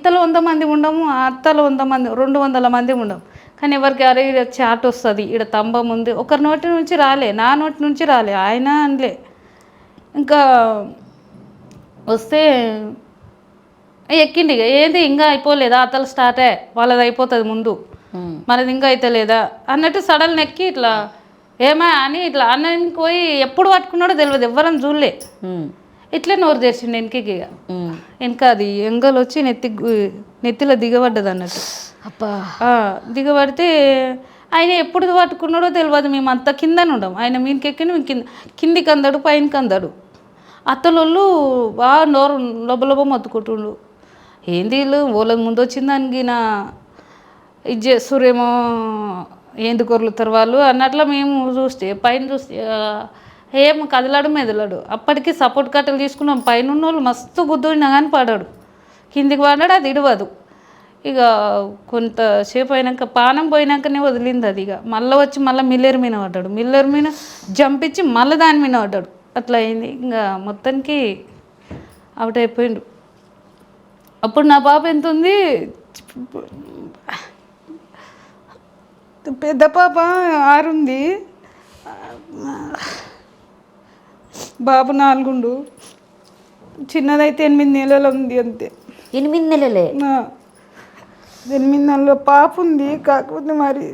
అత్తలు 100 మంది ఉండము, అత్తలు 100 మంది 200 మంది ఉండము. కానీ ఎవరికి అరే ఈడ చాట్ వస్తుంది, ఈడ తంబం ఉంది, ఒకరి నోటి నుంచి రాలే, నా నోటి నుంచి రాలే, ఆయన అనలే. ఇంకా వస్తే ఎక్కిండి, ఏంది ఇంకా అయిపోలేదా, అత్తలు స్టార్టే, వాళ్ళది అయిపోతుంది ముందు, మనది ఇంకా అయితే లేదా అన్నట్టు సడన్ ఎక్కి ఇట్లా ఏమా అని ఇట్లా అన్నకి పోయి ఎప్పుడు పట్టుకున్నాడో తెలియదు, ఎవ్వరం చూడలే. ఇట్లే నోరు తెరిచిండు వెనకకి. వెనక అది ఎంగలు వచ్చి నెత్తిలో దిగబడ్డది అన్నట్టు. అబ్బా దిగబడితే ఆయన ఎప్పుడు పట్టుకున్నాడో తెలియదు. మేము అంత కిందనే ఉండం, ఆయన మీదకి ఎక్కిన మేము కిందికి అందడు, పైనకి అందడు. అత్తలోళ్ళు బాగా నోరు లోబలోబ మొత్తుకుంటుండు. ఏంది వీళ్ళు వాళ్ళకి ముందు వచ్చిన దానికి నా ఇది చేస్తురేమో, ఏంది కొరులుతారు వాళ్ళు అన్నట్లు మేము చూస్తే పైన చూస్తే ఏం కదలాడు మెదలాడు. అప్పటికి సపోర్ట్ కట్టలు తీసుకున్నాం, పైన ఉన్న వాళ్ళు మస్తు గుద్దుడినా కానీ పడాడు, కిందికి పడ్డాడు, అది ఇడవదు. ఇక కొంతసేపు అయినాక పానం పోయినాకనే వదిలింది అది. ఇక మళ్ళీ వచ్చి మళ్ళీ మిల్లర్ మీద పడ్డాడు, మిల్లర్ మీద జంప్ ఇచ్చి మళ్ళీ దాని మీద పడ్డాడు. అట్లా అయింది. ఇంకా మొత్తానికి అవుట్ అయిపోయిండు. అప్పుడు నా పాప ఎంత ఉంది, పెద్ద పాప 6 ఉంది, బాబు 4 ఉండు, చిన్నదైతే 8 నెలలు ఉంది అంతే. 8 నెలలే? 8 నెలల పాప ఉంది. కాకపోతే మరి